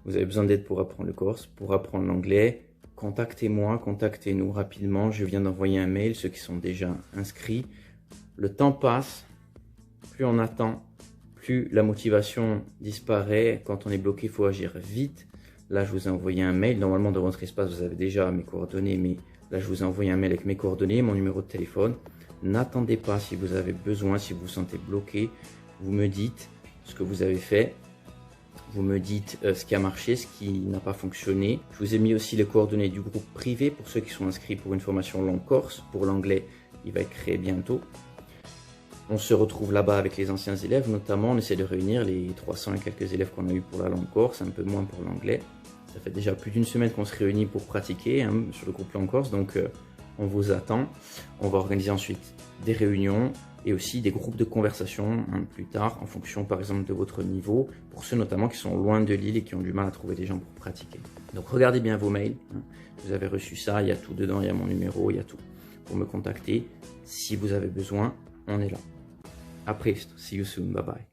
vous avez besoin d'aide pour apprendre le corse, pour apprendre l'anglais, contactez-moi, contactez-nous rapidement. Je viens d'envoyer un mail, ceux qui sont déjà inscrits. Le temps passe, plus on attend, plus la motivation disparaît. Quand on est bloqué, il faut agir vite. Là, je vous ai envoyé un mail. Normalement, dans votre espace, vous avez déjà mes coordonnées, mais là, je vous ai envoyé un mail avec mes coordonnées, mon numéro de téléphone. N'attendez pas si vous avez besoin, si vous vous sentez bloqué. Vous me dites ce que vous avez fait. Vous me dites ce qui a marché, ce qui n'a pas fonctionné. Je vous ai mis aussi les coordonnées du groupe privé pour ceux qui sont inscrits pour une formation langue corse. Pour l'anglais, il va être créé bientôt. On se retrouve là-bas avec les anciens élèves, notamment on essaie de réunir les 300 et quelques élèves qu'on a eu pour la langue corse, un peu moins pour l'anglais. Ça fait déjà plus d'une semaine qu'on se réunit pour pratiquer sur le groupe langue corse, donc on vous attend. On va organiser ensuite des réunions et aussi des groupes de conversation plus tard, en fonction par exemple de votre niveau, pour ceux notamment qui sont loin de l'île et qui ont du mal à trouver des gens pour pratiquer. Donc regardez bien vos mails, vous avez reçu ça, il y a tout dedans, il y a mon numéro, il y a tout pour me contacter. Si vous avez besoin, on est là. A presto, see you soon, bye bye.